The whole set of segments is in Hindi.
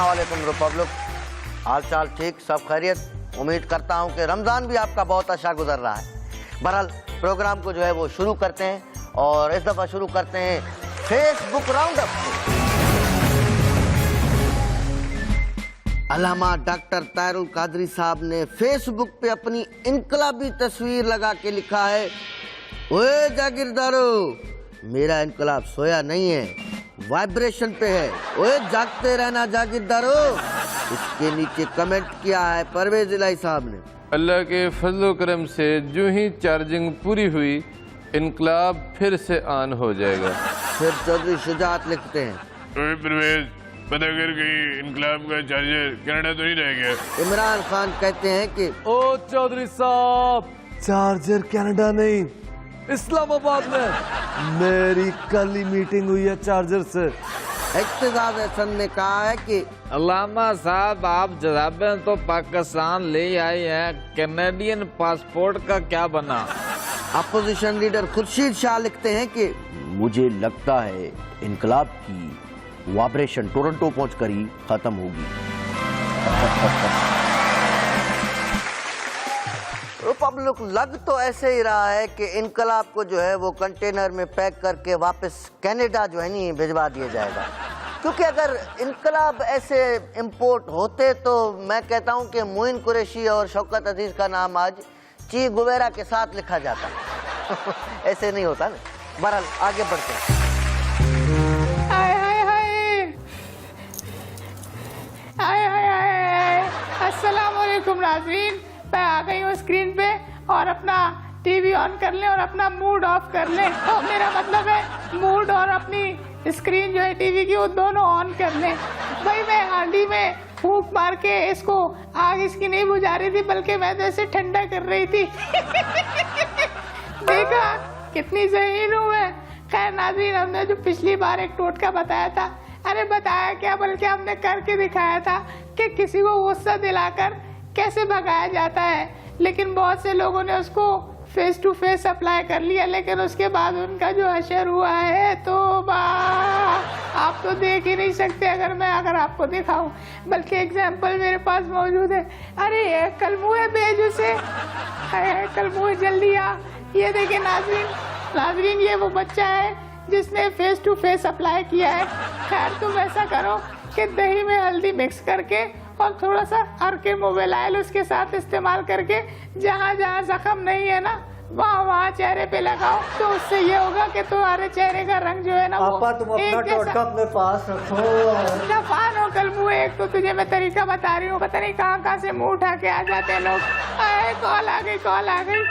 अस्सलाम वालेकुम रिपब्लिक। हाल चाल ठीक, सब खैरियत। उम्मीद करता हूं कि रमज़ान भी आपका बहुत अच्छा गुजर रहा है। बहरहाल प्रोग्राम को जो है वो शुरू करते हैं और इस दफ़ा शुरू करते हैं फेसबुक राउंडअप। अल्लामा डॉक्टर ताहिरुल कादरी साहब ने फेसबुक पे अपनी इनकलाबी तस्वीर लगा के लिखा है, ओए जागीरदारो, मेरा इनकलाब सोया नहीं है, वाइब्रेशन पे है, ओए जागते रहना जागीरदारो। इसके नीचे कमेंट किया है परवेज इलाही साहब ने, अल्लाह के फजल करम से जो ही चार्जिंग पूरी हुई इनकलाब फिर से ऑन हो जाएगा। फिर चौधरी शुजात लिखते हैं, परवेज पता कर गई इनकलाब का चार्जर कनाडा तो नहीं रह गया। इमरान खान कहते हैं कि ओ चौधरी साहब, चार्जर कनाडा नहीं इस्लामाबाद में। मेरी कल ही मीटिंग हुई है चार्जर से। इख्तिसास हसन ने कहा है कि अल्लामा साहब, आप जनाबें तो पाकिस्तान ले आई हैं, कैनेडियन पासपोर्ट का क्या बना? अपोजिशन लीडर खुर्शीद शाह लिखते हैं कि मुझे लगता है इनकलाब की वाइब्रेशन टोरंटो पहुंचकर ही खत्म होगी। रिपब्लिक लग तो ऐसे ही रहा है कि इनकलाब को जो है वो कंटेनर में पैक करके वापस कनाडा जो है नहीं भिजवा दिया जाएगा, क्योंकि अगर इनकलाब ऐसे इंपोर्ट होते तो मैं कहता हूं कि मोइन कुरैशी और शौकत अजीज का नाम आज ची गुवेरा के साथ लिखा जाता। ऐसे नहीं होता ना। बहरहाल आगे बढ़ते हैं। अस्सलाम वालेकुम नाज़रीन, मैं आ गई हूँ स्क्रीन पे और अपना टीवी ऑन कर लें और अपना मूड ऑफ कर लें। तो मेरा मतलब है मूड और अपनी स्क्रीन जो है टीवी की वो दोनों ऑन कर लें। भाई मैं हांडी में फूंक मार के इसको आग इसकी नहीं बुझा रही थी, बल्कि मैं तो इसे ठंडा कर रही थी। देखा कितनी ज़हीन हूँ मैं। खैर नाज़रीन, हमने जो पिछली बार एक टोटका बताया था, अरे बताया क्या बल्कि हमने करके दिखाया था कि किसी को गुस्सा दिलाकर कैसे भगाया जाता है, लेकिन बहुत से लोगों ने उसको फेस टू फेस अप्लाई कर लिया, लेकिन उसके बाद उनका जो हशर हुआ है तो आप तो देख ही नहीं सकते अगर आपको दिखाऊं, बल्कि एग्जाम्पल मेरे पास मौजूद है। अरे कलमुए भेज उसे, कलमुए जल्दी आ। ये देखिए नाज़रीन, ये वो बच्चा है जिसने फेस टू फेस अप्लाई किया है। खैर तुम ऐसा करो कि दही में हल्दी मिक्स करके और थोड़ा सा अर्के मोबाइल ऑयल उसके साथ इस्तेमाल करके जहाँ जहाँ जख्म नहीं है ना वहाँ चेहरे पे लगाओ, तो उससे ये होगा कि तुम्हारे चेहरे का रंग जो है ना वो तुम अपना टोटका अपने पास रखो। दफान हो कलमुए, एक तो तुझे मैं तरीका बता रही हूँ, पता नहीं कहाँ से मुँह उठा के आ जाते हैं लोग। कॉल आ गई।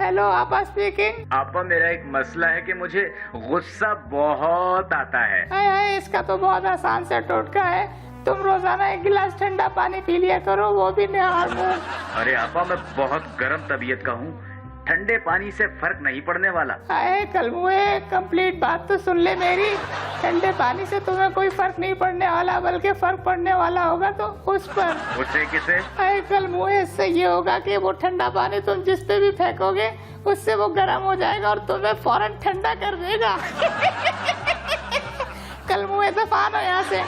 हेलो आपा स्पीकिंग। आपा, मेरा एक मसला है कि मुझे गुस्सा बहुत आता है। इसका तो बहुत आसान सा टोटका है, तुम रोजाना 1 गिलास ठंडा पानी पी लिया करो, वो भी निहार मुंह। अरे आपा, मैं बहुत गर्म तबीयत का हूँ, ठंडे पानी से फर्क नहीं पड़ने वाला। कलमुए, कंप्लीट बात तो सुन ले मेरी। ठंडे पानी से तुम्हें कोई फर्क नहीं पड़ने वाला, बल्कि फर्क पड़ने वाला होगा तो उस पर। उससे किसे? कलमुए, इससे ये होगा कि वो ठंडा पानी तुम जिस पे भी फेंकोगे उससे वो गर्म हो जाएगा और तुम्हें फौरन ठंडा कर देगा। कलमुए दफान हो यहाँ से।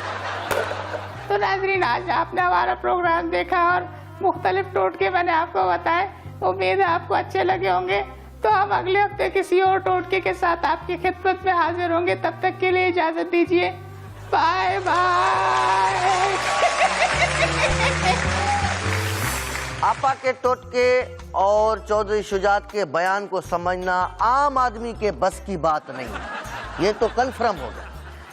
तो नाज़रीन, आज आपने हमारा प्रोग्राम देखा और मुख्तलिफ टोटके मैंने आपको बताए, उम्मीद है आपको अच्छे लगे होंगे। तो हम अगले हफ्ते किसी और टोटके के साथ आपकी खिदमत में हाजिर होंगे। तब तक के लिए इजाजत दीजिए, बाय बाय। आपा के टोटके और चौधरी शुजात के बयान को समझना आम आदमी के बस की बात नहीं, ये तो कन्फर्म हो गया।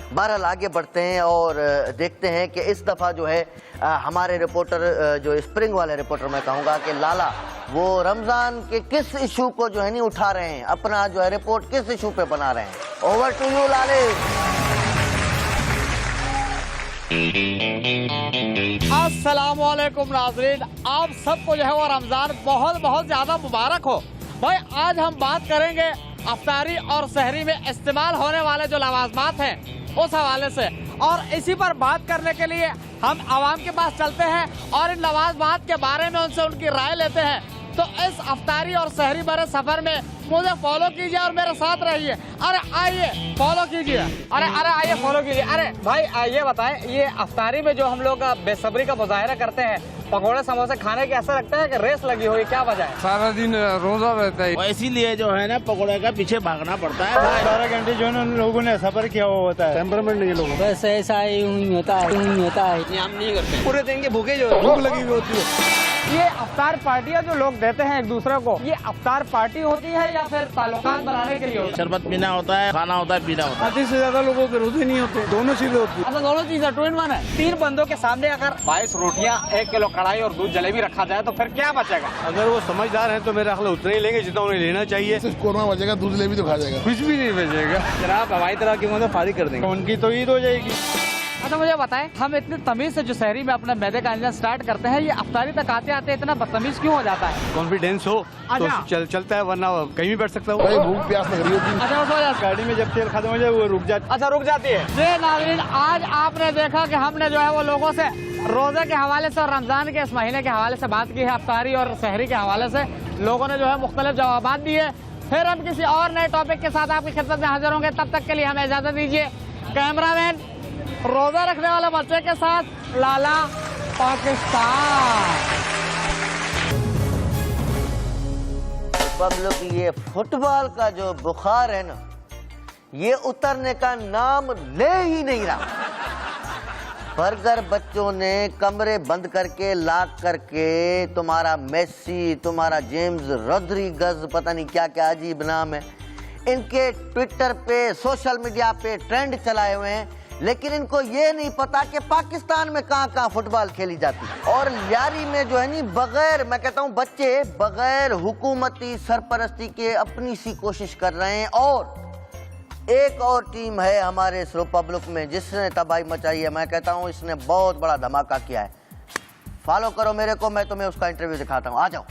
बहरहाल आगे बढ़ते हैं और देखते हैं कि इस दफ़ा जो है हमारे रिपोर्टर, जो स्प्रिंग वाले रिपोर्टर मैं कहूँगा कि लाला, वो रमज़ान के किस इशू को जो है नहीं उठा रहे हैं, अपना जो है रिपोर्ट किस इशू पे बना रहे हैं। ओवर टू यू लाले। अस्सलाम वालेकुम नाज़रीन, आप सबको जो है वो रमज़ान बहुत बहुत ज़्यादा मुबारक हो। भाई आज हम बात करेंगे अफ्तारी और सहरी में इस्तेमाल होने वाले जो लवाज़मात हैं उस हवाले से, और इसी पर बात करने के लिए हम आवाम के पास चलते हैं और इन लवाज़मात के बारे में उनसे उनकी राय लेते हैं। तो इस अफ्तारी और सहरी भरे सफर में मुझे फॉलो कीजिए और मेरे साथ रहिए। अरे आइए फॉलो कीजिए, अरे आइए फॉलो कीजिए। अरे भाई ये बताएं, ये अफ्तारी में जो हम लोग बेसब्री का मुजाहरा करते हैं पकौड़े समोसे खाने के, ऐसा लगता है कि रेस लगी हुई, क्या वजह है? सारा दिन रोजा रहता है, इसीलिए जो है ना पकौड़े का पीछे भागना पड़ता है। 12 घंटे जो है उन लोगों ने सफर किया हुआ होता है, टेम्परामेंट नहीं है लोगों का। बस ऐसा ही होता है, हम नहीं करते, पूरे दिन के भूखे जो भूख लगी हुई होती है। ये अफ्तार पार्टियां जो लोग देते हैं एक दूसरे को, ये अफ्तार पार्टी होती है या फिर ताल्लुकात बनाने के लिए होती है? शरबत पीना होता है, खाना होता है, पीना होता है। आधे से ज्यादा लोगों के रोजे नहीं होते, दोनों चीजें होती है। अच्छा, दोनों चीजें 2 in 1 है। 3 बंदों के सामने अगर 22 रोटियां, 1 किलो कढ़ाई और दूध जलेबी रखा जाए तो फिर क्या बचेगा? अगर वो समझदार है तो मेरा ख्याल उतना ही लेंगे जितना उन्हें लेना चाहिए। सिर्फ कोरमा बचेगा, दूध जलेबी तो खा जाएगा, कुछ भी नहीं बचेगा। जनाब हवाई तरह की मतलब फारिग कर देंगे, उनकी तो ईद हो जाएगी। अच्छा मुझे बताएं, हम इतने तमीज से जो शहरी में अपने मैदे का इंजन स्टार्ट करते हैं, ये अफ्तारी तक आते आते इतना बदतमीज क्यों हो जाता है? कॉन्फिडेंस हो तो चलता है, वरना कहीं भी बैठ सकता हूँ। भूख प्यास लग रही होती है। अच्छा उस वजह से गाड़ी में जब तेल खत्म हो जाए वो रुक जाती। अच्छा रुक जाती है। जी नाज़रीन, आज आपने देखा कि हमने जो है वो लोगों से रोजे के हवाले से और रमजान के इस महीने के हवाले से बात की है। अफ्तारी और सहरी के हवाले से लोगों ने जो है मुख्तलिफ जवाबात दिए। फिर हम किसी और नए टॉपिक के साथ आपकी खिदमत में हाजिर होंगे, तब तक के लिए हमें इजाजत दीजिए। कैमरामैन रोजा रखने वाले बच्चे के साथ लाला पाकिस्तान। पब्लिक, ये फुटबॉल का जो बुखार है ना, ये उतरने का नाम ले ही नहीं रहा। बर्गर बच्चों ने कमरे बंद करके लॉक करके तुम्हारा मेसी, तुम्हारा जेम्स रोड्रिगज, पता नहीं क्या क्या अजीब नाम है, इनके ट्विटर पे, सोशल मीडिया पे ट्रेंड चलाए हुए हैं। लेकिन इनको ये नहीं पता कि पाकिस्तान में कहाँ कहाँ फुटबॉल खेली जाती है। और यारी में जो है नी, बगैर, मैं कहता हूँ बच्चे बगैर हुकूमती सरपरस्ती के अपनी सी कोशिश कर रहे हैं। और एक और टीम है हमारे इस रिपब्लिक में जिसने तबाही मचाई है। मैं कहता हूँ इसने बहुत बड़ा धमाका किया है। फॉलो करो मेरे को, मैं तुम्हें उसका इंटरव्यू दिखाता हूँ। आ जाओ।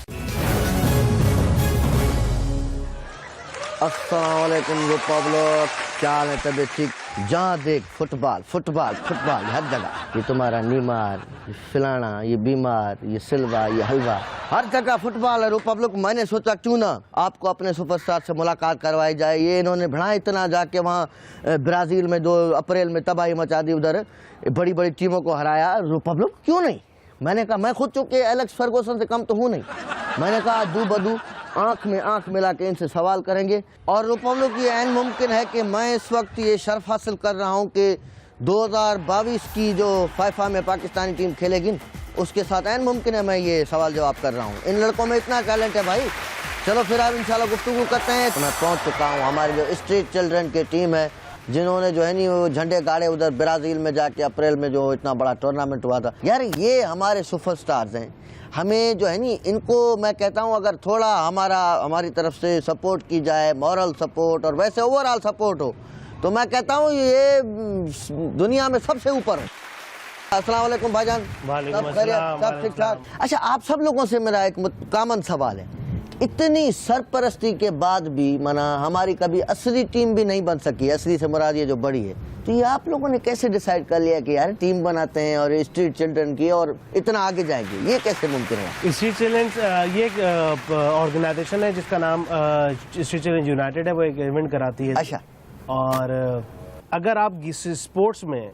अस्सलाम वालेकुम रिपब्लिक, क्या हाल है? तबीयत ठीक? जहाँ देख फुटबॉल फुटबॉल फुटबॉल हर जगह। ये तुम्हारा नीमार, ये फिलाना, ये बीमार, ये सिल्वा, ये हलवा, हर जगह फुटबॉल है रिपब्लिक। मैंने सोचा क्यों ना आपको अपने सुपरस्टार से मुलाकात करवाई जाए। ये इन्होंने भड़ा इतना जाके वहाँ ब्राज़ील में 2 अप्रैल में तबाही मचा दी, उधर बड़ी बड़ी टीमों को हराया। रिपब्लिक क्यों नहीं? मैंने कहा मैं खुद चूँकि एलेक्स फर्गूसन से कम तो हूँ नहीं। मैंने कहा दू बदू आंख में आंख मिला के इनसे सवाल करेंगे। और रिपब्लिक, ये ऐन मुमकिन है कि मैं इस वक्त ये शर्फ हासिल कर रहा हूँ कि 2022 की जो फीफा में पाकिस्तानी टीम खेलेगी उसके साथ ऐन मुमकिन है मैं ये सवाल जवाब कर रहा हूँ। इन लड़कों में इतना टैलेंट है भाई। चलो फिर आप इंशाल्लाह गुफ्तगू करते हैं। तो मैं पहुँच चुका हूँ हमारी जो स्ट्रीट चिल्ड्रन की टीम है, जिन्होंने जो है नी वो झंडे गाड़े उधर ब्राज़ील में जाके अप्रैल में जो इतना बड़ा टूर्नामेंट हुआ था। यार ये हमारे सुपरस्टार्स हैं। हमें जो है नी इनको मैं कहता हूँ अगर थोड़ा हमारी तरफ से सपोर्ट की जाए, मॉरल सपोर्ट और वैसे ओवरऑल सपोर्ट हो, तो मैं कहता हूँ ये दुनिया में सबसे ऊपर हो। अस्सलाम वालेकुम भाईजान, सब खैरियत, सब ठीक ठाक? अच्छा, आप सब लोगों से मेरा एक कॉमन सवाल है। इतनी सरपरस्ती के बाद भी मना हमारी कभी असली टीम भी नहीं बन सकी, असली से मुराद ये जो बड़ी है, तो ये आप लोगों ने कैसे डिसाइड कर लिया कि यार टीम बनाते हैं और स्ट्रीट चिल्ड्रन की और इतना आगे जाएंगे? ये कैसे मुमकिन है? स्ट्रीट चिल्ड्रन ये एक ऑर्गेनाइजेशन है जिसका नाम स्ट्रीट चिल्ड्रन यूनाइटेड है। वो एक इवेंट कराती है। अच्छा। और अगर आप स्पोर्ट्स में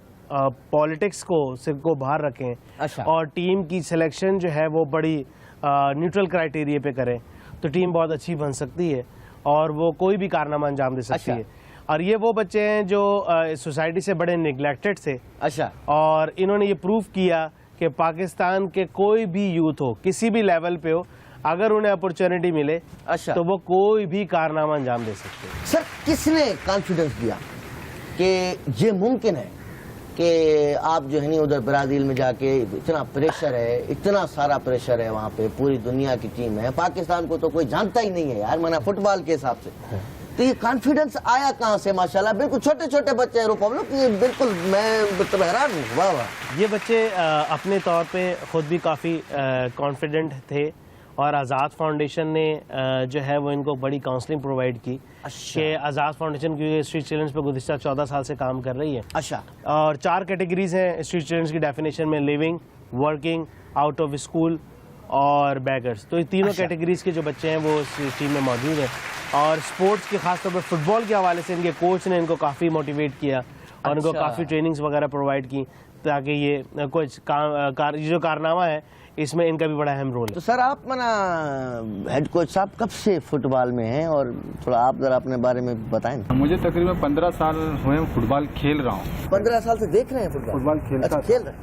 पॉलिटिक्स को बाहर रखें, अच्छा, और टीम की सिलेक्शन जो है वो बड़ी न्यूट्रल क्राइटेरिया पे करें, तो टीम बहुत अच्छी बन सकती है और वो कोई भी कारनामा अंजाम दे सकती है। और ये वो बच्चे हैं जो सोसाइटी से बड़े निगलेक्टेड थे। अच्छा। और इन्होंने ये प्रूव किया कि पाकिस्तान के कोई भी यूथ हो, किसी भी लेवल पे हो, अगर उन्हें अपॉर्चुनिटी मिले, अच्छा, तो वो कोई भी कारनामा अंजाम दे सकते हैं। सर किसने कॉन्फिडेंस दिया कि ये मुमकिन है कि आप जो है नहीं उधर ब्राज़ील में जाके, इतना प्रेशर है, इतना सारा प्रेशर है वहाँ पे, पूरी दुनिया की टीम है, पाकिस्तान को तो कोई जानता ही नहीं है यार, माना फुटबॉल के हिसाब से, तो ये कॉन्फिडेंस आया कहाँ से? माशाल्लाह बिल्कुल छोटे छोटे बच्चे हैं रिपब्लिक, ये बिल्कुल मैं मतलब हैरान हूँ। वाह वाह। ये बच्चे अपने तौर पे खुद भी काफ़ी कॉन्फिडेंट थे और आज़ाद फाउंडेशन ने जो है वो इनको बड़ी काउंसलिंग प्रोवाइड की। कि आज़ाद फाउंडेशन की स्ट्रीट चिल्ड्रंस पे गुज़िश्ता 14 साल से काम कर रही है। अच्छा। और 4 कैटेगरीज हैं स्ट्रीट चिल्ड्रंस की डेफिनेशन में: living, working, out of school और बैगर्स। तो ये तीनों कैटेगरीज के जो बच्चे हैं वो इस टीम में मौजूद हैं। और स्पोर्ट्स के खासतौर पर फुटबॉल के हवाले से इनके कोच ने इनको काफ़ी मोटिवेट किया और इनको काफ़ी ट्रेनिंग्स वगैरह प्रोवाइड की ताकि ये कुछ जो कारनामा है इसमें इनका भी बड़ा अहम रोल है। तो सर आप मना हेड कोच साहब कब से फुटबॉल में हैं और थोड़ा आप जरा अपने बारे में बताएं। मुझे तकरीबन 15 साल हुए फुटबॉल खेल रहा हूँ। 15 साल से देख रहे हैं फुटबॉल खेलता खेल रहे हैं।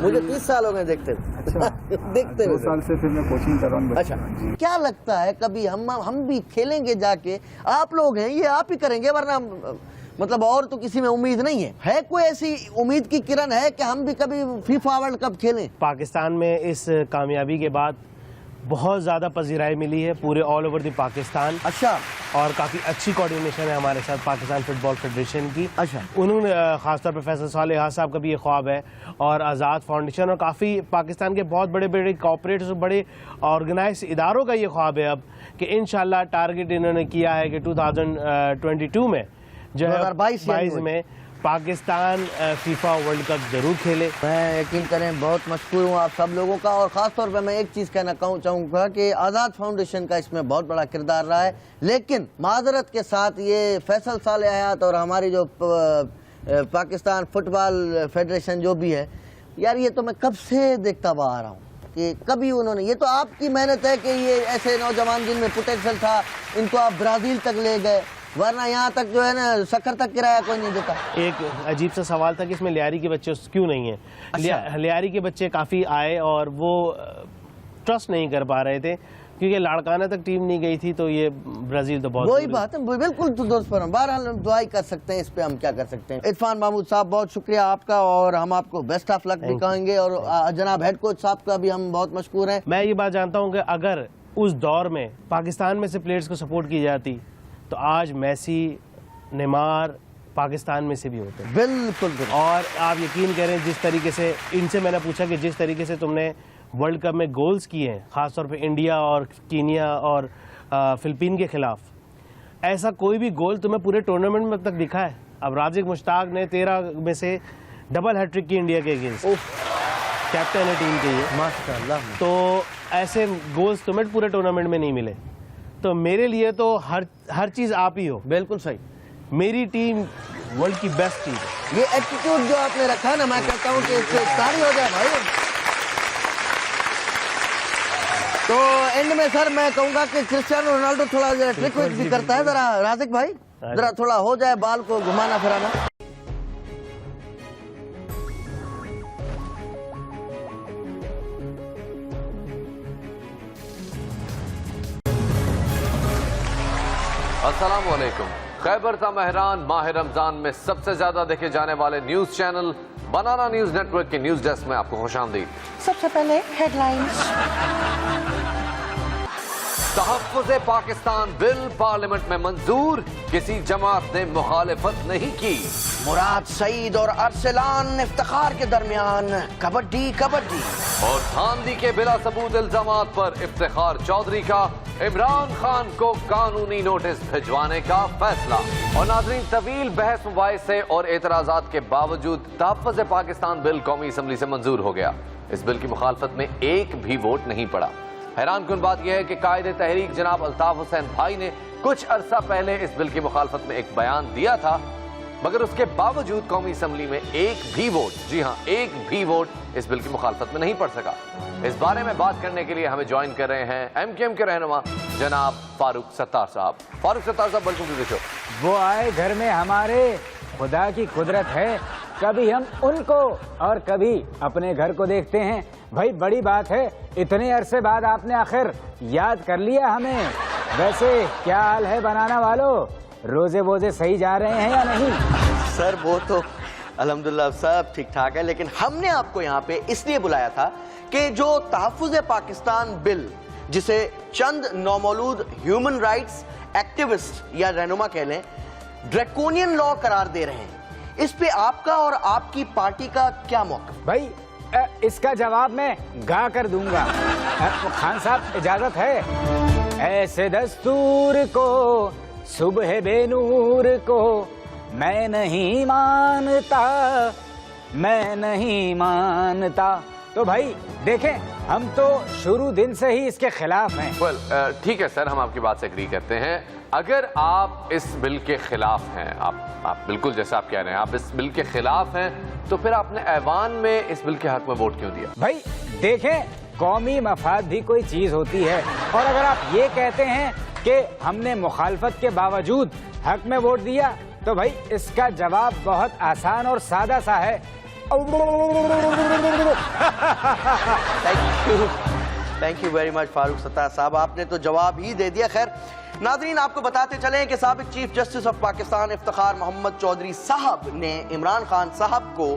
मुझे 30 साल हो गए देखते देखते 2 साल से फिर मैं कोचिंग कर रहा हूँ। अच्छा, क्या लगता है कभी हम भी खेलेंगे जाके? आप लोग हैं ये आप ही करेंगे, वरना मतलब और तो किसी में उम्मीद नहीं है कोई ऐसी उम्मीद की किरण है कि हम भी कभी फीफा वर्ल्ड कप खेलें? पाकिस्तान में इस कामयाबी के बाद बहुत ज़्यादा पजीराई मिली है पूरे ऑल ओवर द पाकिस्तान। अच्छा। और काफ़ी अच्छी कोऑर्डिनेशन है हमारे साथ पाकिस्तान फुटबॉल फेडरेशन की। अच्छा। उन्होंने खासतौर पर फैसल सालेह साहब का भी ये ख्वाब है और आज़ाद फाउंडेशन और काफ़ी पाकिस्तान के बहुत बड़े बड़े कॉर्पोरेट्स और बड़े ऑर्गेनाइज इदारों का ये ख्वाब है अब कि इंशाल्लाह टारगेट इन्होंने किया है कि 2022 में जो है 2022 में पाकिस्तान फीफा वर्ल्ड कप जरूर खेले। मैं यकीन करें बहुत मशहूर हूँ आप सब लोगों का, और ख़ास तौर पे मैं एक चीज़ कहना चाहूँगा कि आज़ाद फाउंडेशन का इसमें बहुत बड़ा किरदार रहा है। लेकिन माजरत के साथ ये फैसल सालेह हयात और हमारी जो पाकिस्तान फुटबॉल फेडरेशन जो भी है यार, ये तो मैं कब से देखता हुआ आ रहा हूँ कि कभी उन्होंने, ये तो आपकी मेहनत है कि ये ऐसे नौजवान जिनमें पोटेंशियल था इनको आप ब्राज़ील तक ले गए, वरना यहाँ तक जो है ना शक्कर तक किराया कोई नहीं देता। एक अजीब सा सवाल था कि इसमें लियारी के बच्चे क्यों नहीं है। अच्छा। लियारी के बच्चे काफ़ी आए और वो ट्रस्ट नहीं कर पा रहे थे क्योंकि लाड़काना तक टीम नहीं गई थी, तो ये ब्राजील तो बहुत वही बात है, बिल्कुल तो दोस्त पर हम बहरहाल दुआई कर सकते हैं, इस पे हम क्या कर सकते हैं। इरफान महमूद साहब बहुत शुक्रिया आपका और हम आपको बेस्ट ऑफ लक भी कहेंगे, और जनाब हेड कोच साहब का भी हम बहुत मशकूर हैं। मैं ये बात जानता हूँ कि अगर उस दौर में पाकिस्तान में से प्लेयर्स को सपोर्ट की जाती तो आज मेसी नेमार पाकिस्तान में से भी होते हैं। बिल्कुल। और आप यकीन करें जिस तरीके से इनसे मैंने पूछा कि जिस तरीके से तुमने वर्ल्ड कप में गोल्स किए हैं ख़ासतौर पे इंडिया और कीनिया और फिलिपीन के खिलाफ, ऐसा कोई भी गोल तुम्हें पूरे टूर्नामेंट में अब तक दिखा है? अब राजिक मुश्ताक ने 13 में से डबल हैट्रिक की इंडिया के अगेंस्ट, कैप्टन है टीम के ये माशाल्लाह। तो ऐसे गोल्स तुम्हें पूरे टूर्नामेंट में नहीं मिले। तो मेरे लिए तो हर चीज़ आप ही हो। बिल्कुल सही। मेरी टीम वर्ल्ड की बेस्ट टीम है। ये एटीट्यूड जो आपने रखा है ना, मैं कहता हूँ कि इससे तारी हो जाए भाई। तो एंड में सर मैं कहूँगा कि क्रिस्टियानो रोनाल्डो थोड़ा जरा ट्रिक विक भी करता है, जरा राजिक भाई जरा थोड़ा हो जाए बाल को घुमाना फिराना। अस्सलाम वालेकुम। खैबर महरान माह रमजान में सबसे ज्यादा देखे जाने वाले न्यूज चैनल बनाना न्यूज नेटवर्क के न्यूज डेस्क में आपको खुशामदीद। सबसे पहले हेडलाइंस। तहफ़्फ़ुज़ पाकिस्तान बिल पार्लियामेंट में मंजूर, किसी जमात ने मुखालिफत नहीं की। मुराद सईद और अरसलान इफ्तिखार के दरमियान कबड्डी कबड्डी। और धांधली के बिला सबूत इल्जामात पर इफ्तिखार चौधरी का इमरान खान को कानूनी नोटिस भिजवाने का फैसला। और नाज़रीन, तवील बहस मुबाहिसे और एतराजात के बावजूद तहफ़्फ़ुज़ पाकिस्तान बिल कौमी असम्बली से मंजूर हो गया। इस बिल की मुखालफत में एक भी वोट नहीं पड़ा। हैरान कुन बात यह है कि कायदे तहरीक जनाब अल्ताफ हुसैन भाई ने कुछ अरसा पहले इस बिल की मुखालफत में एक बयान दिया था, मगर उसके बावजूद कौमी असम्बली में एक भी वोट, जी हाँ एक भी वोट इस बिल की मुखालफत में नहीं पड़ सका। इस बारे में बात करने के लिए हमें ज्वाइन कर रहे हैं एमकेएम के रहनुमा जनाब फारूक सत्तार साहब। फारूक सत्तार साहब, वेलकम टू द शो। वो आए घर में हमारे, खुदा की कुदरत है, कभी हम उनको और कभी अपने घर को देखते हैं। भाई बड़ी बात है, इतने अरसे बाद आपने आखिर याद कर लिया हमें। वैसे क्या हाल है बनाना वालों, रोजे वोजे सही जा रहे हैं या नहीं? सर वो तो अल्हम्दुलिल्लाह सब ठीक ठाक है, लेकिन हमने आपको यहाँ पे इसलिए बुलाया था कि जो तहफ़्फ़ुज़ पाकिस्तान बिल, जिसे चंद नौमौलूद ह्यूमन राइट्स एक्टिविस्ट या रहनुमा कह लें ड्रैकोनियन लॉ करार दे रहे हैं, इस पे आपका और आपकी पार्टी का क्या मौक़िफ़? भाई इसका जवाब मैं गा कर दूंगा। खान साहब इजाजत है? ऐसे दस्तूर को सुबह बेनूर को मैं नहीं मानता, मैं नहीं मानता, तो भाई देखें, हम तो शुरू दिन से ही इसके खिलाफ हैं। वेल, ठीक है सर, हम आपकी बात से एग्री करते हैं। अगर आप इस बिल के खिलाफ हैं, आप बिल्कुल जैसा आप कह रहे हैं, आप इस बिल के खिलाफ हैं, तो फिर आपने ऐवान में इस बिल के हक में वोट क्यों दिया? भाई देखें, कौमी मफाद भी कोई चीज होती है, और अगर आप ये कहते हैं कि हमने मुखालफत के बावजूद हक में वोट दिया, तो भाई इसका जवाब बहुत आसान और सादा सा है। Thank you very much Farooq Sattar साहब, आपने तो जवाब ही दे दिया। खैर नाज़रीन, आपको बताते चलें कि साबिक chief justice of Pakistan Iftikhar Muhammad Chaudhry साहब ने इमरान खान साहब को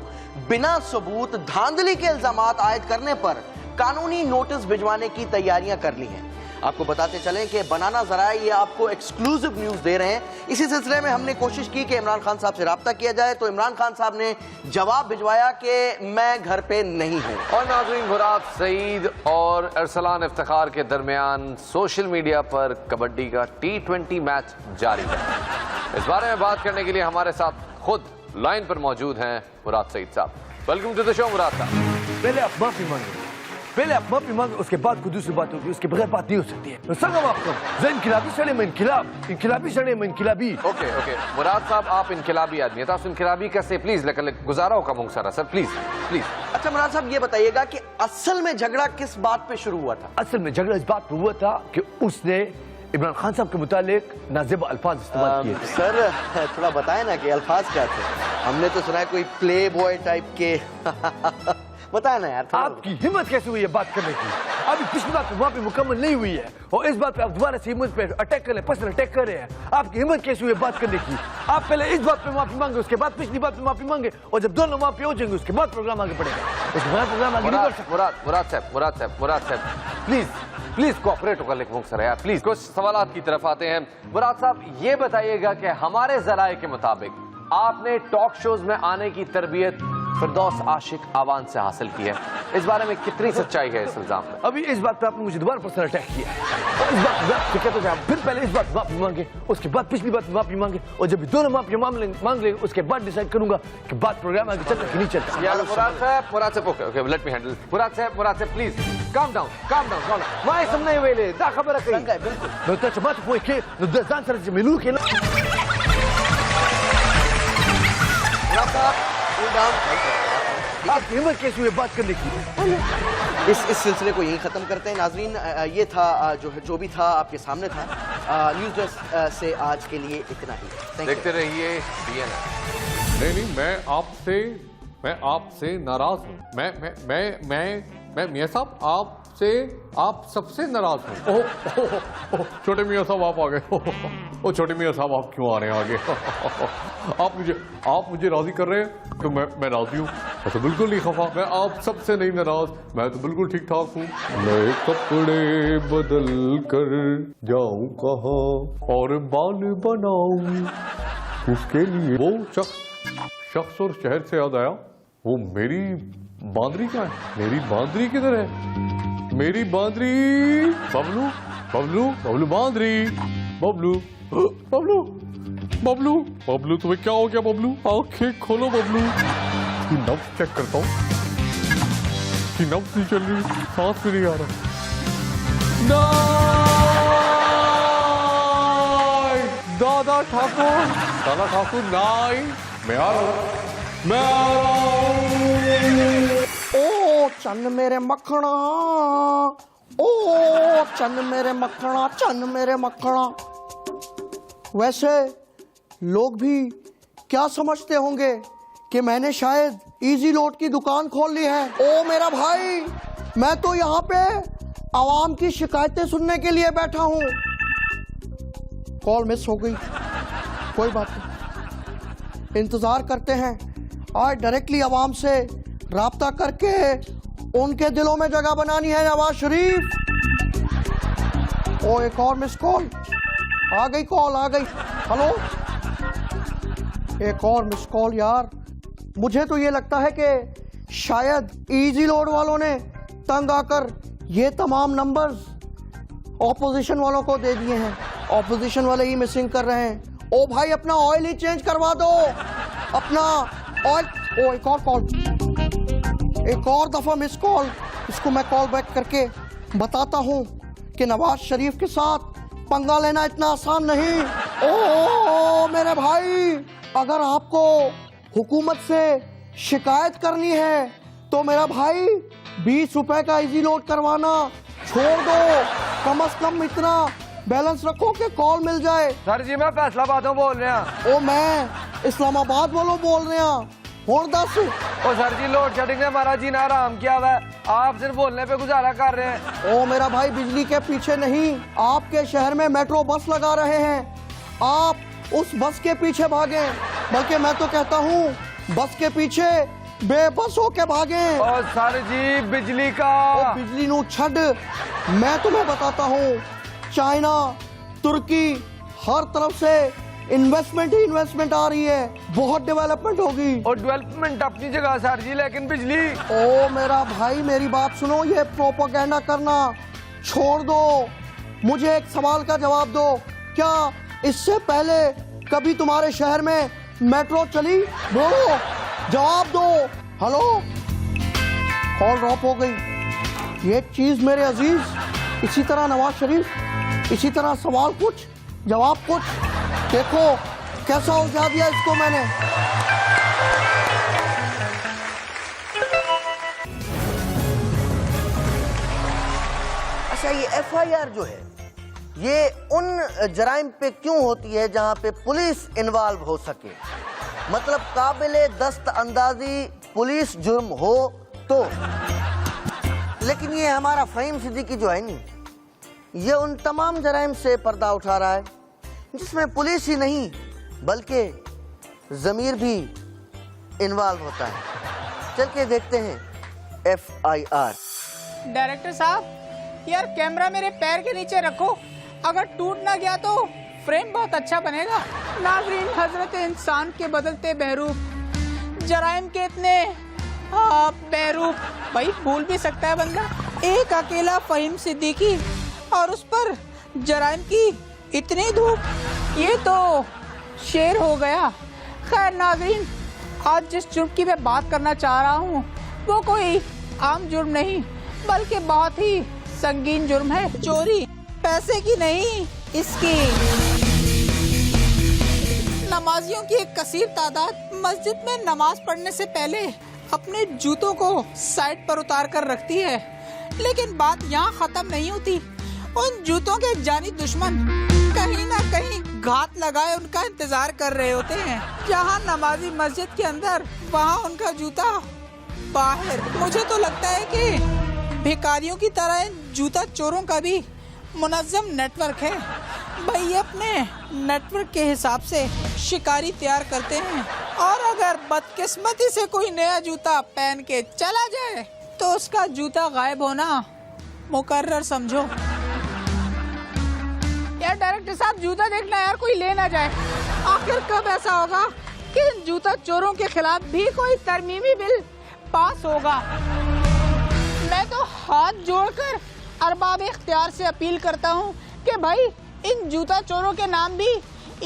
बिना सबूत धांधली के इल्जामात आयद करने पर कानूनी नोटिस भिजवाने की तैयारियां कर ली हैं। आपको बताते चलें कि बनाना ज़राए ये आपको एक्सक्लूसिव न्यूज़ दे रहे हैं। इसी सिलसिले में हमने कोशिश की कि इमरान खान साहब से रब्ता किया जाए, तो इमरान खान साहब ने जवाब भिजवाया कि मैं घर पे नहीं हूँ। और नाज़रीन, मुराद सईद और अरसलान इफ्तिखार के दरमियान सोशल मीडिया पर कबड्डी का T20 मैच जारी है। इस बारे में बात करने के लिए हमारे साथ खुद लाइन पर मौजूद हैं मुराद सईद साहब। वेलकम टू द शो मुराद साहब। पहले आप माफी मांगे, पहले आप माफी मांगे, उसके बाद कोई दूसरी बात होगी, उसके बगैर बात नहीं हो सकती है। तो संगम आपको इनकिलाबी सड़े में इनकिलाबी सड़े में इनकिलाबी। ओके मुराद साहब, आप इनकिलाबी आदमी है, तो आप इनकिलाबी कैसे, प्लीज गुजारा होगा मुंगसरा सर, प्लीज। अच्छा मुराद साहब, ये बताइएगा कि असल में झगड़ा किस बात पे शुरू हुआ था? असल में झगड़ा इस बात पर हुआ था कि उसने इमरान खान साहब के मुतालिक नाज़ेब अल्फाज इस्तेमाल किए थे। सर थोड़ा बताएं ना कि अल्फाज क्या थे? हमने तो सुना है कोई प्ले बॉय टाइप के बताया ना यार। आपकी हिम्मत कैसे हुई है बात करने की? अभी पिछली बात वहाँ पे मुकम्मल नहीं हुई है, और इस बात पे आप दोबारा से हिम्मत पे अटैक कर रहे हैं, पर्सनल अटैक कर रहे हैं। आपकी हिम्मत कैसे हुई है बात करने की? आप पहले इस बात पे माफी मांगे, उसके बाद पिछली बात पे माफी मांगे, और जब दोनों माफी हो जाएंगे उसके बाद प्रोग्राम आगे बढ़ेगा। उसके बाद प्रोग्राम आगे नहीं बढ़ सकता। मुराद साहब प्लीज कोऑपरेट होगा लिख मुंगसर यार, प्लीज। कुछ सवालात की तरफ आते हैं। मुराद साहब, ये बताइएगा कि हमारे जराए के मुताबिक आपने टॉक शोज में आने की तरबियत फिरदौस आशिक आवान से हासिल की है, इस बारे में कितनी सच्चाई है इस इल्जाम में? अभी इस बात पे आपने मुझे दोबारा पर्सनल अटैक किया, और इस बात फिर पहले इस बात माफी मांगे, उसके बाद पिछली बात माफी मांगे, और जब दोनों माफी मांग लेंगे उसके बाद डिसाइड करूंगा कि बात प्रोग्राम आगे चलता कि नहीं चलता। मुराद साहब ओके लेट मी हैंडल। मुराद साहब प्लीज काम डाउन मैं समझने वेले दा खबर है बिल्कुल मैं तो बात कोई के जान सर से मिलू के आप हिम्मत कैसे हुई बात करने की? इस सिलसिले को यहीं खत्म करते हैं। नाजरीन, ये था जो भी था आपके सामने था। न्यूज़ डेस्क से आज के लिए इतना ही। देखते रहिए BNN। नहीं, मैं आपसे नाराज हूँ। मैं मियाँ साहब आप सबसे नाराज हूँ। ओह छोटे मियाँ साहब आप आ गए। ओ छोटे मियाँ साहब आप क्यों आ रहे हैं आगे? आप मुझे राजी कर रहे हैं तो मैं राजी हूँ। मैं तो बिल्कुल नहीं खफा, मैं आप सबसे नहीं नाराज, मैं तो बिल्कुल ठीक ठाक हूँ। मैं कपड़े बदल कर जाऊँ कहाँ और बाल बनाऊँ, उसके लिए वो शख्स और शहर से याद आया, वो मेरी बांदरी क्या है? मेरी बांदरी किधर है? मेरी बांदरी बबलू बांदरी बबलू तुम्हें क्या हो गया बबलू? आंखें खोलो बबलू। की नब्ज चेक करता हूँ, की नब्ज नहीं चल रही, सांस भी नहीं आ रहा। दादा ठाकुर नहीं, मैं आ रहा हूँ। ओ चन्न मेरे मक्खना, ओ चन्न मेरे मक्खना। वैसे लोग भी क्या समझते होंगे कि मैंने शायद इजी लोड की दुकान खोल ली है। ओ मेरा भाई, मैं तो यहाँ पे आवाम की शिकायतें सुनने के लिए बैठा हूँ। कॉल मिस हो गई, कोई बात नहीं, इंतजार करते हैं। आज डायरेक्टली आवाम से राब्ता करके उनके दिलों में जगह बनानी है। नवाज शरीफ, ओ एक और मिस कॉल आ गई, हेलो, एक और मिस कॉल यार। मुझे तो ये लगता है कि शायद इजी लोड वालों ने तंग आकर ये तमाम नंबर्स ऑपोजिशन वालों को दे दिए हैं। ऑपोजिशन वाले ही मिसिंग कर रहे हैं। ओ भाई, अपना ऑयल ही चेंज करवा दो, अपना ऑयल। ओ एक और कॉल। एक और दफा मिस कॉल, इसको मैं कॉल बैक करके बताता हूँ कि नवाज शरीफ के साथ पंगा लेना इतना आसान नहीं। ओ मेरे भाई, अगर आपको हुकूमत से शिकायत करनी है तो मेरा भाई 20 रुपए का इजी लोड करवाना छोड़ दो, कम से कम इतना बैलेंस रखो कि कॉल मिल जाए। सर जी मैं फैसलाबाद बोल रहा। ओ मैं इस्लामाबाद वालों बोल रहे हैं। और दस ओ सर जी लोड शेडिंग ने हमारा जीना आराम किया हुआ है, आप सिर्फ बोलने पे गुजारा कर रहे हैं। ओ मेरा भाई, बिजली के पीछे नहीं, आपके शहर में मेट्रो बस लगा रहे हैं, आप उस बस के पीछे भागे, बल्कि मैं तो कहता हूँ बस के पीछे बेबस होके भागे। ओ सर जी बिजली का बिजली नू छड़, मैं तुम्हें बताता हूँ, चाइना, तुर्की, हर तरफ से इन्वेस्टमेंट ही इन्वेस्टमेंट आ रही है, बहुत डेवलपमेंट होगी। और डेवलपमेंट अपनी जगह सर जी, लेकिन बिजली। ओ मेरा भाई मेरी बात सुनो, ये प्रोपेगेंडा करना छोड़ दो, मुझे एक सवाल का जवाब दो, क्या इससे पहले कभी तुम्हारे शहर में मेट्रो चली? बोलो, जवाब दो। हेलो, कॉल ड्रॉप हो गई। ये चीज मेरे अजीज, इसी तरह नवाज शरीफ, इसी तरह सवाल कुछ जवाब कुछ। देखो कैसा उलझा दिया इसको मैंने। अच्छा, ये FIR जो है ये उन जराइम पे क्यों होती है जहां पे पुलिस इन्वॉल्व हो सके, मतलब काबिले दस्त अंदाजी पुलिस जुर्म हो तो। लेकिन ये हमारा फ़हीम सिद्दीकी जो है नी, ये उन तमाम जराइम से पर्दा उठा रहा है जिसमें पुलिस ही नहीं बल्कि ज़मीर भी इन्वॉल्व होता है। चल के देखते हैं FIR। डायरेक्टर साहब, यार कैमरा मेरे पैर के नीचे रखो, अगर टूट ना गया तो फ्रेम बहुत अच्छा बनेगा। नाज़रीन, हजरत इंसान के बदलते बहरूप, जराइम के इतने बहरूप, भाई भूल भी सकता है बंदा। एक अकेला फ़हीम सिद्दीकी और उस पर जराइम की इतनी धूप, ये तो शेर हो गया। खैर नाज़रीन, आज जिस जुर्म की मैं बात करना चाह रहा हूँ वो कोई आम जुर्म नहीं बल्कि बहुत ही संगीन जुर्म है। चोरी पैसे की नहीं, इसकी। नमाजियों की एक कसीर तादाद मस्जिद में नमाज पढ़ने से पहले अपने जूतों को साइड पर उतार कर रखती है, लेकिन बात यहाँ खत्म नहीं होती। उन जूतों के जानी दुश्मन कहीं ना कहीं घात लगाए उनका इंतजार कर रहे होते हैं। जहाँ नमाजी मस्जिद के अंदर, वहाँ उनका जूता बाहर। मुझे तो लगता है कि भिखारियों की तरह जूता चोरों का भी मुनज़्ज़म नेटवर्क है। भाई ये अपने नेटवर्क के हिसाब से शिकारी तैयार करते हैं, और अगर बदकिस्मती से कोई नया जूता पहन के चला जाए तो उसका जूता गायब होना मुकर्रर समझो। यार डायरेक्टर साहब, जूता देखना यार, कोई ले ना जाए। आखिर कब ऐसा होगा कि इन जूता चोरों के खिलाफ भी कोई तरमीमी बिल पास होगा? मैं तो हाथ जोड़कर अरबाब इख्तियार से अपील करता हूँ कि भाई इन जूता चोरों के नाम भी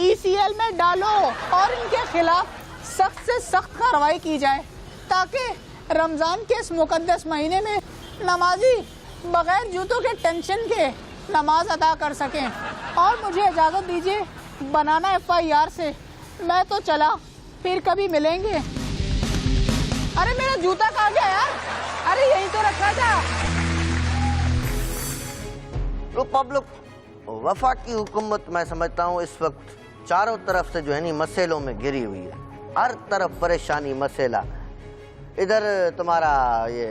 ECL में डालो और इनके खिलाफ सख्त से सख्त कार्रवाई की जाए, ताकि रमज़ान के इस मुकद्दस महीने में नमाजी बगैर जूतों के टेंशन के नमाज अदा कर सकें। और मुझे इजाज़त दीजिए बनाना FIR से, मैं तो चला, फिर कभी मिलेंगे। अरे मेरा जूता कहाँ गया यार? अरे यहीं तो रखा था। तो पब्लिक वफाकी हुकूमत, मैं समझता हूँ इस वक्त चारों तरफ से जो है नी मसलों में घिरी हुई है, हर तरफ परेशानी मसला। इधर तुम्हारा ये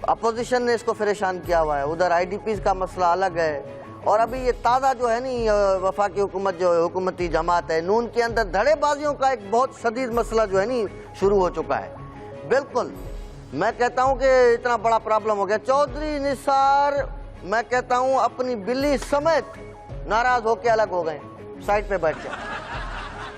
अपोजिशन ने इसको परेशान किया हुआ है, उधर IDPs का मसला अलग है, और अभी ये ताज़ा जो है नी वफाकी हुकूमत जो हुकूमती जमात है नून के अंदर धड़ेबाजियों का एक बहुत शदीद मसला जो है नी शुरू हो चुका है। बिल्कुल मैं कहता हूँ कि इतना बड़ा प्रॉब्लम हो गया। चौधरी निसार मैं कहता हूँ अपनी बिल्ली समेत नाराज होके अलग हो गए, साइड पे बैठ गए।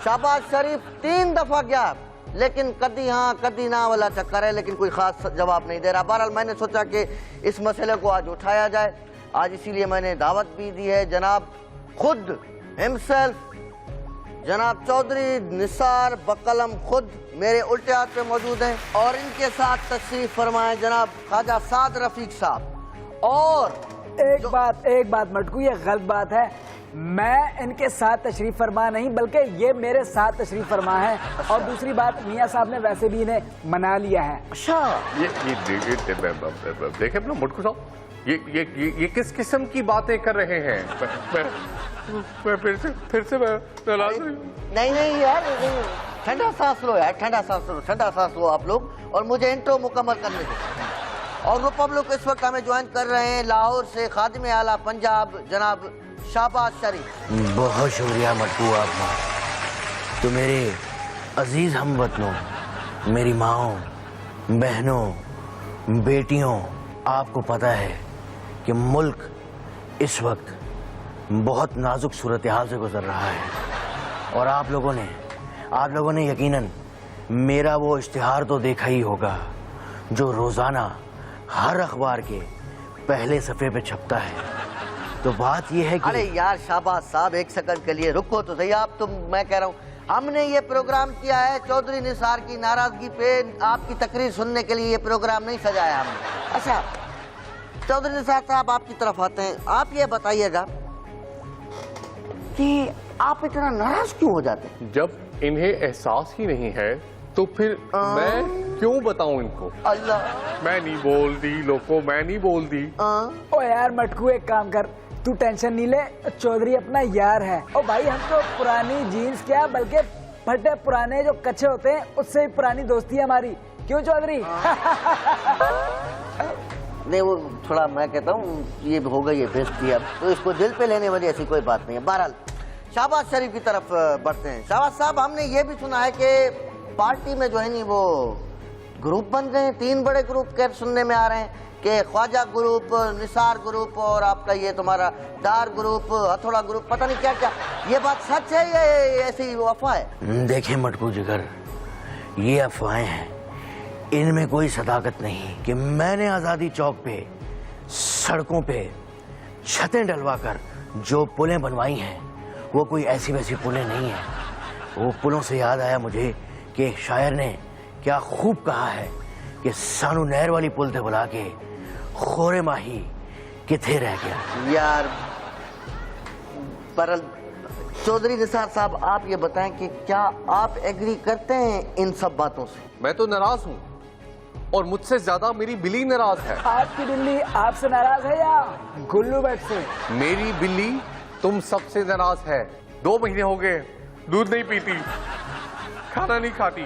शहबाज शरीफ 3 दफा गया, लेकिन कदी हाँ कदी ना वाला चक्कर है, लेकिन कोई खास जवाब नहीं दे रहा। बहरहाल मैंने सोचा कि इस मसले को आज उठाया जाए, आज इसीलिए मैंने दावत भी दी है। जनाब खुद हिमसेल्फ जनाब चौधरी निसार बकलम खुद मेरे उल्टे हाथ पे मौजूद हैं और इनके साथ तशरीफ फरमाए जनाब ख्वाजा साद रफीक साहब। और एक बात मटकू, ये गलत बात है। मैं इनके साथ तशरीफ फरमा नहीं बल्कि ये मेरे साथ तशरीफ फरमा है। और दूसरी बात, मियाँ साहब ने वैसे भी इन्हें मना लिया है। अच्छा, ये देखे अपना मुटकू साहब, ये किस किस्म की बातें कर रहे हैं? मैं फिर से नाराज हूं। नहीं यार, ठंडा सांस लो यार, ठंडा सांस लो आप लोग, और मुझे इंट्रो मुकम्मल करने दो। और रिपब्लिक इस वक्त हमें ज्वाइन कर रहे हैं लाहौर से खादिम आला पंजाब जनाब शाहबाज शरीफ। बहुत शुक्रिया मटकू आपका। तो मेरे अजीज हमवतनों, मेरी माओ, बहनों, बेटियों, आपको पता है कि मुल्क इस वक्त बहुत नाजुक सूरत हाल से गुजर रहा है। और आप लोगों ने यकीनन मेरा वो इश्तिहार तो देखा ही होगा जो रोजाना हर अखबार के पहले सफ़े पे छपता है। तो बात यह है कि अरे यार शाहबाज साहब, एक सेकंड के लिए रुको तो सही आप। तो मैं कह रहा हूँ, हमने ये प्रोग्राम किया है चौधरी निसार की नाराजगी पे आपकी तकरीर सुनने के लिए। ये प्रोग्राम नहीं सजाया हमने। अच्छा चौधरी निसार साहब, आपकी तरफ आते हैं। आप ये बताइएगा कि आप इतना नाराज क्यों हो जाते हैं? जब इन्हें एहसास ही नहीं है तो फिर मैं क्यों बताऊं इनको? अल्लाह, मैं नहीं बोल दी लोगों, मैं नहीं बोल दी। ओ यार मटकू, एक काम कर, तू टेंशन नहीं ले, चौधरी अपना यार है। ओ भाई, हम तो पुरानी जीन्स क्या बल्कि फटे पुराने जो कच्चे होते हैं उससे भी पुरानी दोस्ती है हमारी। क्यों चौधरी? नहीं, वो थोड़ा मैं कहता हूँ ये हो गई है बेइज्जती अब, तो इसको दिल पे लेने वाली ऐसी कोई बात नहीं है। बहरहाल शाहबाज शरीफ की तरफ बढ़ते हैं। शाहबाज साहब, हमने ये भी सुना है कि पार्टी में जो है नहीं वो ग्रुप बन गए हैं, 3 बड़े ग्रुप के सुनने में आ रहे हैं कि ख्वाजा ग्रुप, निसार ग्रुप और आपका ये तुम्हारा डार ग्रुप, हथौड़ा ग्रुप, पता नहीं क्या क्या। ये बात सच है या ऐसी अफवाह है? देखें मटकू जिगर, ये अफवाहें हैं, इनमें कोई सदाकत नहीं। कि मैंने आज़ादी चौक पे सड़कों पे छतें डलवाकर जो पुलें बनवाई हैं वो कोई ऐसी वैसी पुलें नहीं हैं। वो पुलों से याद आया मुझे कि एक शायर ने क्या खूब कहा है कि सानू नहर वाली पुल थे बुला के खोरे माही किथे रह गया। यार पर चौधरी निसार साहब, आप ये बताएं कि क्या आप एग्री करते हैं इन सब बातों से? मैं तो नाराज हूँ और मुझसे ज्यादा मेरी बिल्ली नाराज है। आपकी बिल्ली आपसे नाराज है या गुल्लू भट्ट से? मेरी बिल्ली तुम सबसे नाराज है। 2 महीने हो गए दूध नहीं पीती, खाना नहीं खाती,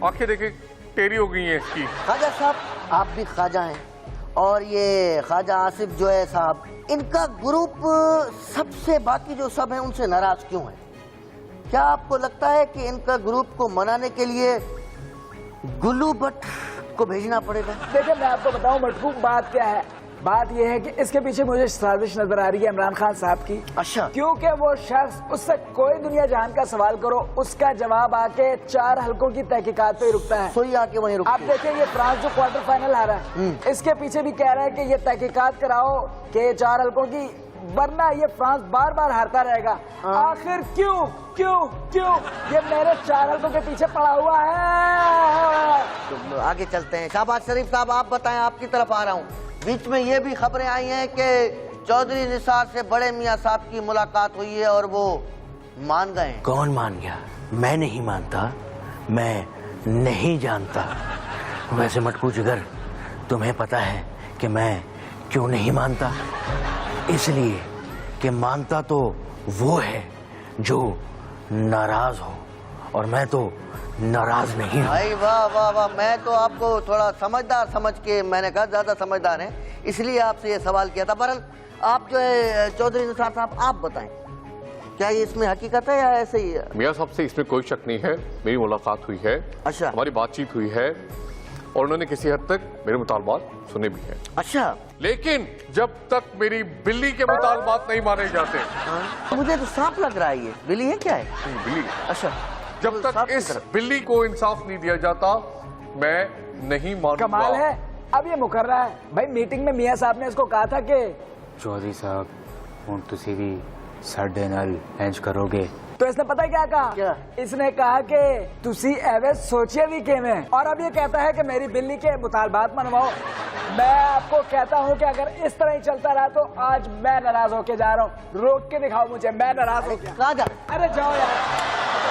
आंखें देखे टेढ़ी हो गई हैं इसकी। ख्वाजा साहब, आप भी ख्वाजा हैं और ये ख्वाजा आसिफ जो है साहब, इनका ग्रुप सबसे बाकी जो सब हैं उनसे नाराज क्यों है? क्या आपको लगता है कि इनका ग्रुप को मनाने के लिए गुल्लू भट्ट को भेजना पड़ेगा? देखिए, मैं आपको बताऊं मटकू, बात क्या है। बात यह है कि इसके पीछे मुझे साजिश नजर आ रही है इमरान खान साहब की। अच्छा। क्योंकि वो शख्स, उससे कोई दुनिया जहान का सवाल करो, उसका जवाब आके 4 हलकों की तहकीकात पे रुकता है। सोई आके वहीं रुकती आप है। देखिए, ये फ्रांस जो क्वार्टर फाइनल आ रहा है, इसके पीछे भी कह रहा है कि ये तहकीकात कराओ कि 4 हलकों की, वरना ये फ्रांस बार बार हारता रहेगा। आखिर क्यों क्यों क्यों ये मेरे 4 हलकों के पीछे पड़ा हुआ है? तो आगे चलते हैं। शाहबाज शरीफ साहब, आप बताएं, आपकी तरफ आ रहा हूँ। बीच में ये भी खबरें आई हैं कि चौधरी निसार से बड़े मियाँ साहब की मुलाकात हुई है और वो मान गए। कौन मान गया? मैं नहीं मानता, मैं नहीं जानता। वैसे मटकू जिगर, तुम्हें पता है कि मैं क्यों नहीं मानता? इसलिए कि मानता तो वो है जो नाराज हो, और मैं तो नाराज नहीं हूँ। भाई वाह वाह वाह, मैं तो आपको थोड़ा समझदार समझ के, मैंने कहा ज्यादा समझदार हैं, इसलिए आपसे ये सवाल किया था। बहरहाल आप जो है चौधरी निसार साहब, आप बताएं, क्या ये इसमें हकीकत है या ऐसे ही है? मियाँ साहब से इसमें कोई शक नहीं है, मेरी मुलाकात हुई है। अच्छा। हमारी बातचीत हुई है और उन्होंने किसी हद तक मेरे मुतालबात सुने भी हैं। अच्छा। लेकिन जब तक मेरी बिल्ली के मुतालबात नहीं माने जाते। मुझे तो सांप लग रहा है। ये बिल्ली है क्या है? बिल्ली। अच्छा। जब तक इस बिल्ली को इंसाफ नहीं दिया जाता, मैं नहीं मानूंगा। कमाल है, अब ये मुकर रहा है। भाई मीटिंग में मियाँ साहब ने इसको कहा था कि चौधरी साहब, हुण तुसी भी साडे नाल इंज करोगे तो इसने पता है क्या कहा? क्या? इसने कहा कि तुसी एवे सोचिए भी के में, और अब ये कहता है कि मेरी बिल्ली के मुतालबात मनवाओ। मैं आपको कहता हूँ कि अगर इस तरह ही चलता रहा तो आज मैं नाराज होके जा रहा हूँ। रोक के दिखाओ मुझे, मैं नाराज हो गया। कहाँ जा? अरे जाओ यार।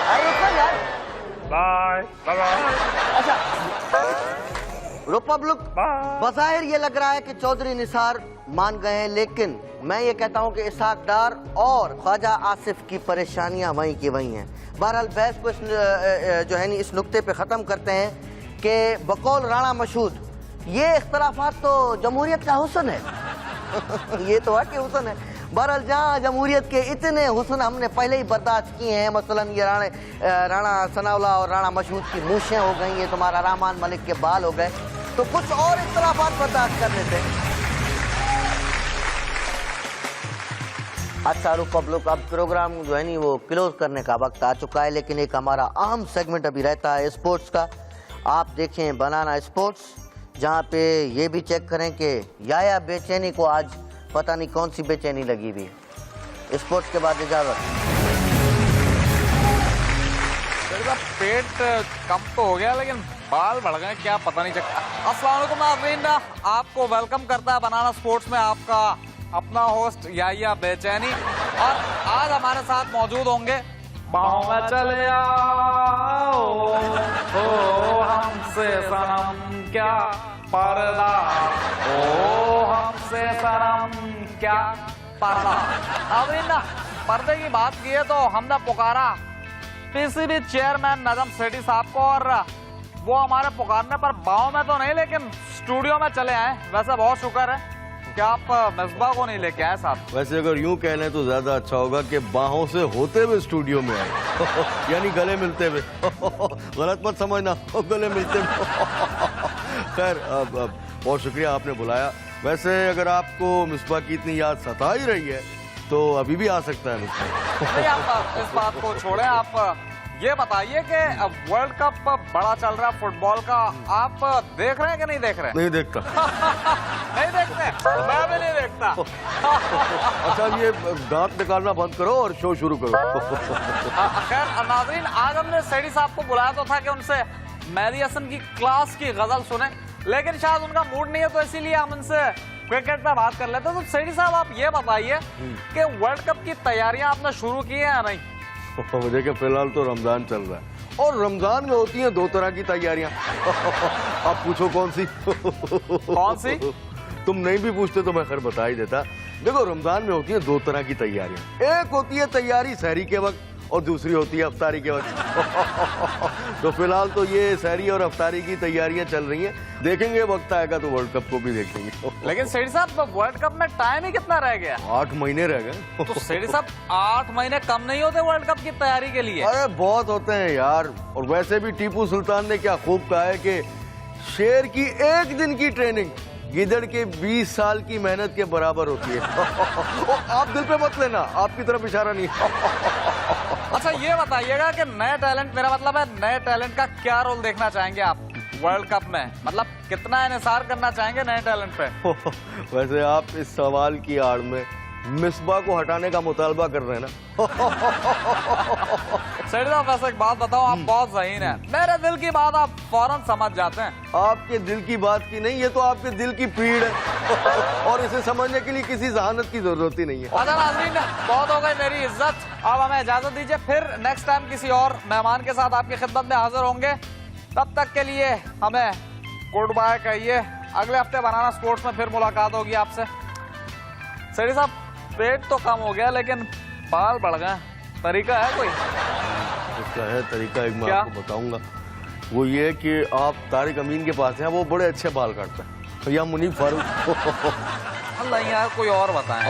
अरे रुको यार। Bye bye. अच्छा रिपब्लिक, बज़ाहिर ये लग रहा है कि चौधरी निसार मान गए हैं, लेकिन मैं ये कहता हूं कि इसहाक डार और ख्वाजा आसिफ की परेशानियां वहीं की वहीं हैं। बहरहाल बहस को जो है इस नुक्ते पे ख़त्म करते हैं कि बकौल राणा मशहूद ये इख्तलाफात तो जमहूरियत का हुस्न है। ये तो है कि हुस्न है। बहरहाल जहाँ जमहूरियत के इतने हुस्न हमने पहले ही बर्दाश्त किए हैं, मसलन ये राणा सनाउल्लाह और राणा मशहूद की मूछें हो गई, ये तुम्हारा रहमान मलिक के बाल हो गए, तो कुछ और इख्तलाफात बर्दाश्त कर लेते हैं। अच्छा रिपब्लिक, अब प्रोग्राम जो है वो क्लोज करने का वक्त आ चुका है, लेकिन एक हमारा अहम सेगमेंट अभी रहता है स्पोर्ट्स का। आप देखें बनाना स्पोर्ट्स, जहाँ पे ये भी चेक करें कि याया बेचैनी को आज पता नहीं कौन सी बेचैनी लगी हुई है। स्पोर्ट्स के बाद इजाजत। पेट कम तो हो गया लेकिन बाल बढ़ गए, क्या पता नहीं चलता। अस्सलाम वालेकुम नाज़रीन, आपको वेलकम करता है बनाना स्पोर्ट्स में आपका अपना होस्ट याया बेचैनी, और आज हमारे साथ मौजूद होंगे बाहों में चले आओ ओ हमसे सनम क्या पर्दा, ओ हमसे सनम क्या पर्दा। नाज़रीन, पर्दे की बात की है तो हमने पुकारा पीसीबी चेयरमैन नजम सेठी साहब को, और वो हमारे पुकारने पर बाहों में तो नहीं लेकिन स्टूडियो में चले आए। वैसे बहुत शुक्र है कि आप मिसबा को नहीं लेके आए साहब। वैसे अगर यूं कह लें तो ज्यादा अच्छा होगा कि बाहों से होते हुए स्टूडियो में आए। यानी गले मिलते हुए। गलत मत समझना, गले मिलते हुए। खैर अब बहुत शुक्रिया आपने बुलाया। वैसे अगर आपको मिसबा की इतनी याद सता ही रही है तो अभी भी आ सकता है मिसबा। नहीं, आप इस बात को छोड़ें, आप ये बताइए कि वर्ल्ड कप बड़ा चल रहा है फुटबॉल का, आप देख रहे हैं कि नहीं देख रहे? नहीं देखता। नहीं देखते? मैं भी नहीं देखता। अच्छा ये दांत निकालना बंद करो और शो शुरू करो। खैर नाज़रीन, आज हमने सेठी साहब को बुलाया तो था कि उनसे मेहदी हसन की क्लास की गजल सुने, लेकिन शायद उनका मूड नहीं है, तो इसीलिए हम उनसे क्रिकेट पे बात कर लेते हैं। तो सेठी साहब आप ये बताइए कि वर्ल्ड कप की तैयारियां आपने शुरू की है या नहीं? देखिए फिलहाल तो रमजान चल रहा है, और रमजान में होती हैं दो तरह की तैयारियां। आप पूछो कौन सी? कौन सी? तुम नहीं भी पूछते तो मैं खैर बता ही देता। देखो रमजान में होती है दो तरह की तैयारियां, एक होती है तैयारी सहरी के वक्त और दूसरी होती है अफ्तारी के वक्त। तो फिलहाल तो ये सहरी और अफ्तारी की तैयारियां चल रही हैं, देखेंगे वक्त आएगा तो वर्ल्ड कप को भी देखेंगे। लेकिन सेठी साहब वर्ल्ड कप में टाइम ही कितना रह गया? 8 महीने रह गए। तो सेठी साहब 8 महीने कम नहीं होते वर्ल्ड कप की तैयारी के लिए? अरे बहुत होते हैं यार, और वैसे भी टीपू सुल्तान ने क्या खूब कहा है कि शेर की एक दिन की ट्रेनिंग गिदड़ के 20 साल की मेहनत के बराबर होती है। आप दिल पे मत लेना, आपकी तरफ इशारा नहीं। अच्छा ये बताइएगा कि नए टैलेंट, मेरा मतलब है नए टैलेंट का क्या रोल देखना चाहेंगे आप वर्ल्ड कप में? मतलब कितना इन्हिसार करना चाहेंगे नए टैलेंट पे? वैसे आप इस सवाल की आड़ में मिसबा को हटाने का मुतालबा कर रहे हैं ना? सेठी साहब वैसे एक बात बताओ, आप बहुत ज़हीन हैं, मेरे दिल की बात आप फौरन समझ जाते हैं। आपके दिल की बात की नहीं, ये तो आपके दिल की पीड़ है, और इसे समझने के लिए किसी जहानत की जरूरत ही नहीं है। अच्छा नाज़रीन, बहुत हो गई मेरी इज्जत, अब हमें इजाजत दीजिए, फिर नेक्स्ट टाइम किसी और मेहमान के साथ आपकी खिदमत में हाजिर होंगे। तब तक के लिए हमें गुड बाय कहिए, अगले हफ्ते बनाना स्पोर्ट्स में फिर मुलाकात होगी आपसे। सेठी साहब पेट तो कम हो गया लेकिन बाल बढ़ गए, तरीका है कोई? इसका है तरीका, एक मैं क्या? आपको बताऊंगा। वो ये है कि आप तारिक अमीन के पास हैं, वो बड़े अच्छे बाल काटते हैं, या मुनीफ फारूक। अल्लाह यार कोई और बताएं।